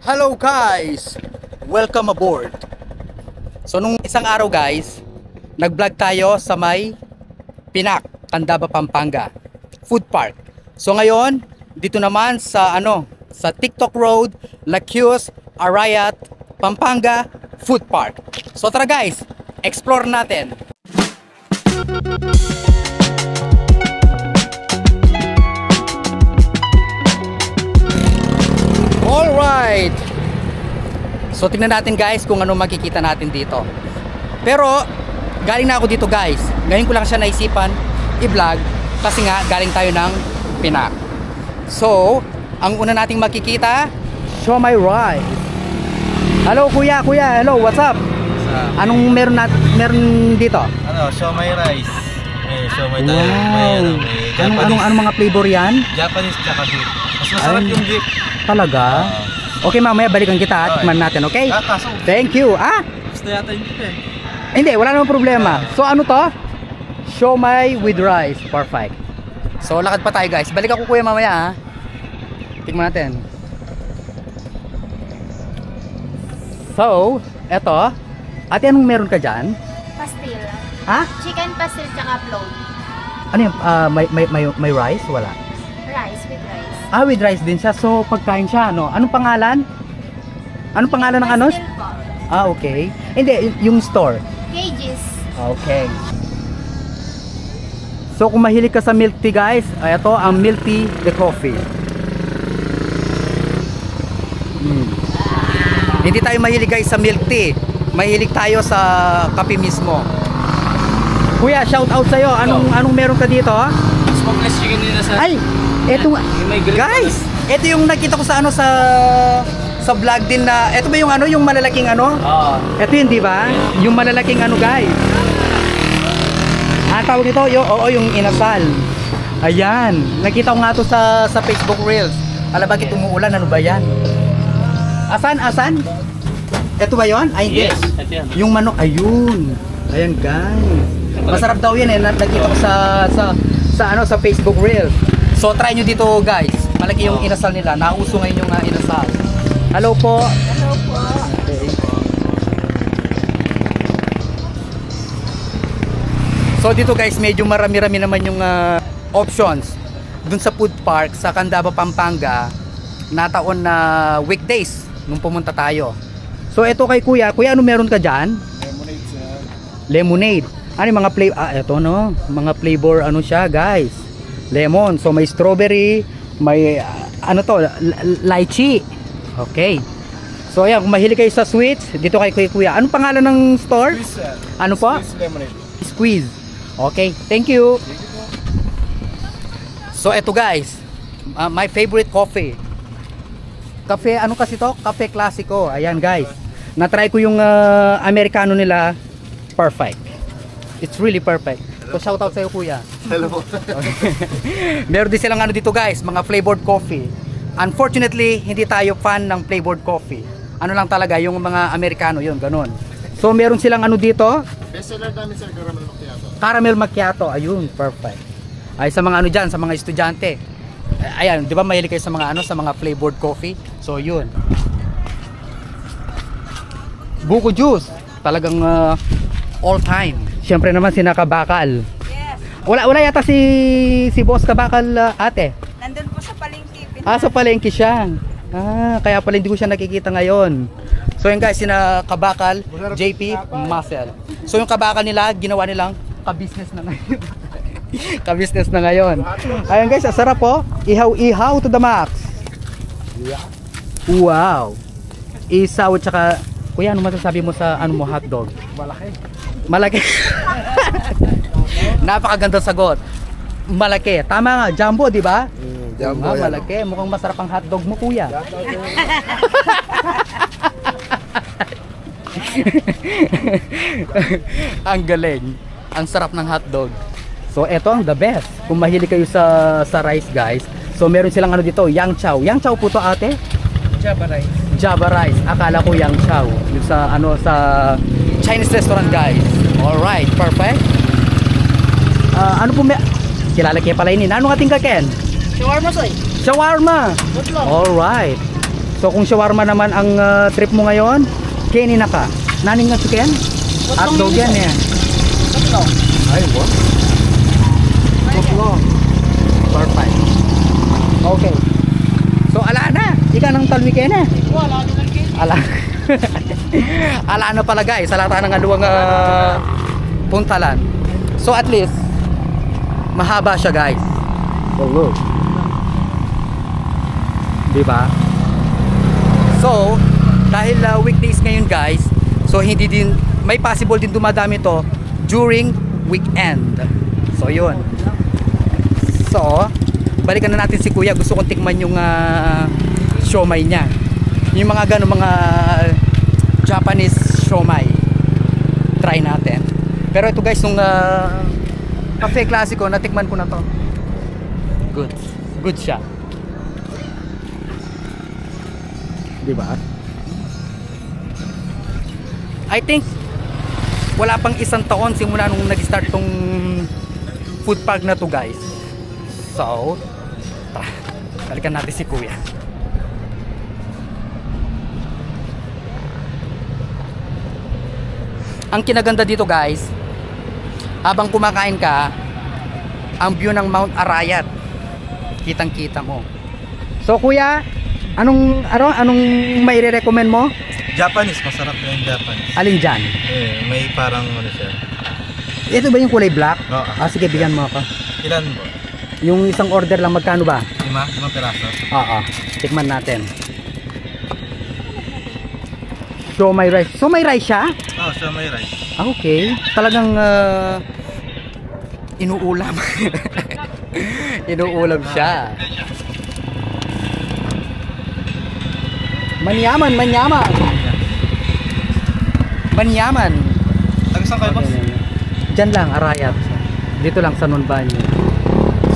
Hello guys! Welcome aboard! So nung isang araw guys, nag-vlog tayo sa may Pinak, Candaba, Pampanga Food Park. So ngayon, dito naman sa sa TikTok Road, Lacius, Arayat, Pampanga Food Park. So tara guys, explore natin! Alright! So tingnan natin guys kung ano makikita natin dito. Pero galing na ako dito guys. Ngayon ko lang siya naisipan i-vlog kasi nga galing tayo ng Pinak. So, ang una nating makikita, siomai rice. Hello kuya, hello, what's up? Anong meron dito? Siomai rice. Siomai tayo. Wow. Anong mga flavor yan? Japanese tsaka beef. Mas masarap yung beef. Talaga? Okay, mamaya balikan kita at tikman natin, okay? Kaso, Thank you. gusto yata yung beef eh. Hindi, wala namang problema. So ano to? Siomai with rice. Perfect. So lakad pa tayo guys. Balik ako kuya mamaya ha. Tingnan natin. So, eto. Ate, anong meron ka dyan? Pastil. Ha? Chicken pastil tsaka float. Ano yung may rice? Wala. Rice with rice. Ah, with rice din siya. So, pagkain siya, no? Anong pangalan? Anong pangalan ng ano? Pastil po. Ah, okay. Hindi, yung store. Cages. Okay. So kung mahilig ka sa milk tea guys, ito ang milk tea the coffee. Hindi tayo mahilig guys sa milk tea. Mahilig tayo sa kape mismo. Kuya, shout out sa'yo. Anong meron ka dito? Smokeless chicken nila sa... Ay, eto guys, eto yung nakita ko sa sa vlog din na, eto ba yung yung malalaking Oo. Eto yun, di ba? Yung malalaking guys. Tawag ito, yung inasal. Ayan, nakita ko nga to sa Facebook Reels. Alam bakit umuulan, ano ba yan? Asan? Eto ba yun? Ay, hindi. Yes, ito yan. Yung manok, ayun. Ayan guys. Masarap daw yan eh, nakita ko sa Facebook Reels. So try nyo dito guys. Malaki yung inasal nila. Nauso ngayon yung inasal. Hello po. Hello po. Okay. So dito guys, medyo marami-rami naman yung options dun sa food park sa Candaba, Pampanga na taon na weekdays nung pumunta tayo. So ito kay kuya, ano meron ka dyan? Lemonade sir. Lemonade. Ano yung mga flavor? Ito no, mga flavor siya guys. Lemon, so may strawberry, may lychee. Okay. So ayan, kung mahilig kayo sa sweets, dito kay kuya. Anong pangalan ng store? Squeeze sir. Ano po? Squeeze lemonade. Squeeze. Okay, thank you. So eto guys, my favorite coffee. Cafe, ano kasi to? Cafe Classico. Ayan guys. Na-try ko yung Americano nila. Perfect. It's really perfect. So shout out sa iyo kuya. Hello po. Meron din silang dito guys, mga flavored coffee. Unfortunately, hindi tayo fan ng flavored coffee. Ano lang talaga, yung mga Americano yun, ganun. So meron silang dito? Bestseller namin sir, caramel macchiato. Caramel macchiato, ayun, perfect. Ay sa mga dyan, sa mga estudyante. Ayan, di ba mahilig kayo sa mga sa mga flavored coffee? So yun. Buko juice, talagang all time. Siyempre naman sinakabakal. Yes. Wala yata si Boss Kabakal ate. Nandun po sa palengke. Sa palengke siya. Kaya pala hindi ko siya nakikita ngayon. So yun guys, sina Kabakal, JP, Muscle. So yung kabakal nila, ginawa nilang ka-business na ngayon. Ka-business na ngayon. Ayun guys, sarap po. Ihaw to the max. Wow. Isaw tsaka, kuya, ano masasabi mo sa hotdog? Malaki. Napakaganda sagot. Malaki. Tama nga, jumbo, di ba? Jumbo yan. Malaki. Mukhang masarap ang hotdog mo, kuya. Ang galing. Ang sarap ng hotdog. So, eto ang the best. Kung mahilig kayo sa rice, guys. So, meron silang dito, yang chow. Yang chow po to, ate? Java rice. Java rice. Akala ko yang chow. Yung sa Chinese restaurant, guys. Alright, perfect. Ano po kilala kayo pala ini. Ano ating kaken? Shawarma soy. Shawarma. Alright. So kung shawarma naman ang trip mo ngayon, kainin na ka. Naning nga chicken? Hotdog yan eh. Ay, what? Perfect. Okay. So ala na. Ika nang talwi kayo na. Ala. Ala na pala guys. Salata ng aluwang puntalan. So at least mahaba siya guys. So look. Diba? So dahil weekdays ngayon guys, so hindi din, may possible din dumadami to during weekend. So yun. So balikan na natin si kuya. Gusto kong tikman yung siomai niya. Yung mga gano'ng mga Japanese siomai. Try natin. Pero ito guys, nung cafe classico, natikman ko na to. Good. Good siya. Diba? I think wala pang isang taon simula nung nag-start tong food park na to guys. So tara, balikan natin si kuya. Ang kinaganda dito guys, habang kumakain ka, ang view ng Mount Arayat kitang kita mo. So kuya, anong maire-recommend mo? Japanese, masarap na yung Japanese. Alin dyan? Eh, may parang ano siya. Ito ba yung kulay black? Oo. Sige, bigyan mo ako. Ilan po? Yung isang order lang, magkano ba? 5 piraso. Oo, tikman natin. So may rice. So may rice siya? Oo, siya may rice. Okay. Talagang inuulam. Inuulam siya. Manyaman, manyaman. Manyaman. Taga-saan kayo, boss? Diyan lang, Arayat. Dito lang sa Nonbanyo.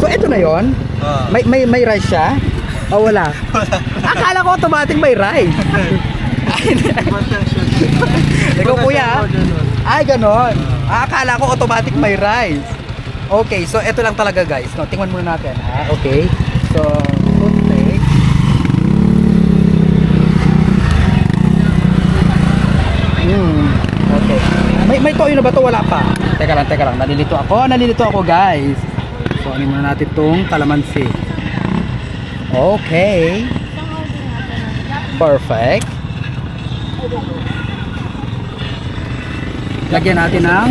So ito na yon. May rice siya? O wala? Akala ko automatic may rice. Ikaw kuya. Ay ganon. Akala ko automatic may rice. Okay, so ito lang talaga guys. No, tingnan muna natin. Okay. So, toothpick. Okay. May toyo na ba to? Wala pa. Teka lang. Nalilito ako guys. So, ano muna natin tong kalamansi. Okay. Perfect. Lagyan natin ng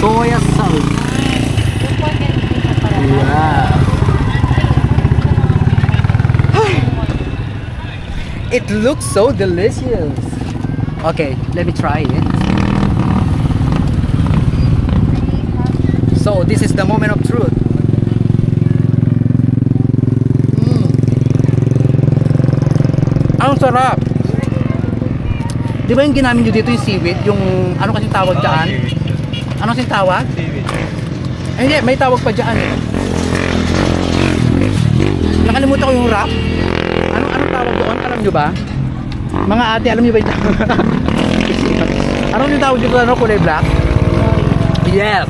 soya sauce. Yeah. It looks so delicious. Okay, let me try it. So, this is the moment of truth. Ang sarap. Di ba yung ginamit nyo dito yung seaweed? Yung ano kasing tawag dyan? Ano kasing tawag? Seaweed. Ay, hindi, may tawag pa dyan. Nakalimutan ko yung wrap. Anong tawag doon? Alam nyo ba? Mga ate, alam nyo ba yung tawag? Anong yung tawag dito? Ano? Kulay black? Yes.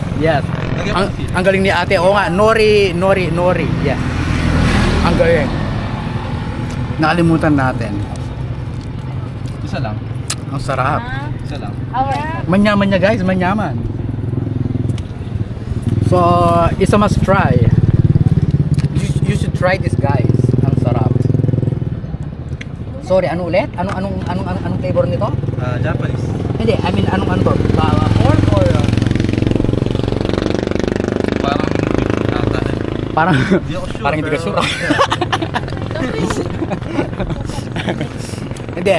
Ang galing ni ate. Oo nga, nori. Yes. Ang galing. Nakalimutan natin. Isa lang. Ang sarap. Isa lang. Manyaman niya guys, manyaman. So, it's a must try. You should try this guys. Ang sarap. Sorry, ano ulit? Anong flavor nito? Japanese. Hindi, I mean ano to? Pork or Parang parang hindi ka sure. Hindi,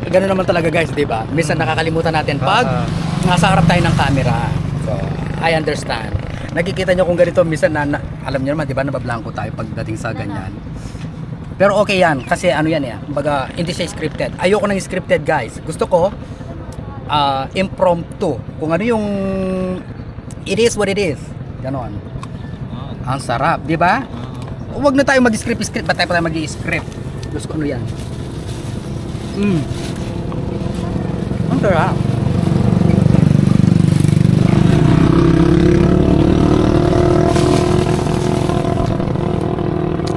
ganoon naman talaga guys, 'di ba? Minsan nakakalimutan natin pag nasa harap tayo ng camera. So, I understand. Nakikita nyo kung ganito, minsan alam niyo naman, 'di ba, nabablanko tayo pagdating sa ganyan. Pero okay yan, kasi ano yan eh, baga hindi siya scripted. Ayoko ng scripted guys. Gusto ko impromptu. Kung ano yung it is what it is. Ganon. Ang sarap, 'di ba? Huwag na tayo mag-script, ba't tayo pa tayo mag-i-script? Gusto ko ano yan. Ang sarap.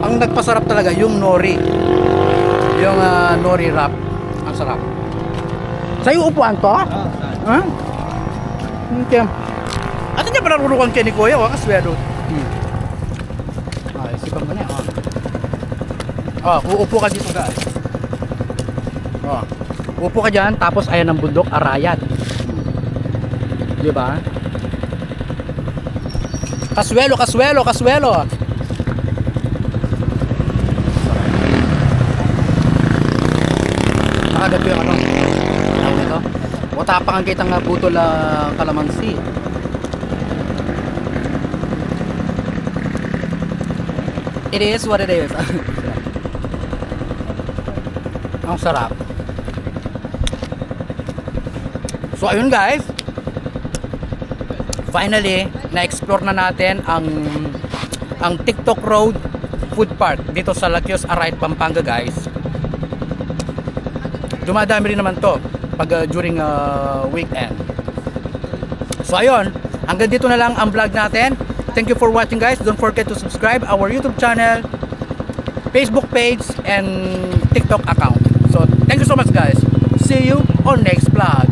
Ang nagpasarap talaga yung nori. Yung nori wrap. Ang sarap. Sa'yo upuan to? Ha? Okay. At hindi pa narurukan kayo ni Kuya, kaswero. Ay, sipan mo na. Uupo ka dito guys. Upo ka dyan, tapos ayan ang bundok, Arayat. Diba? Kaswelo, kaswelo, kaswelo. Nakagat ko yung ano. Tawag nito. O tapang ang kitang butol kalamansi. It is what it is. Ang sarap. So ayun guys, finally na-explore na natin ang TikTok Road Food Park dito sa Laquios, Arayat, Pampanga guys. Dumadami rin naman to pag during weekend. So ayun, hanggang dito na lang ang vlog natin. Thank you for watching guys. Don't forget to subscribe our YouTube channel, Facebook page and TikTok account. So thank you so much guys. See you on next vlog.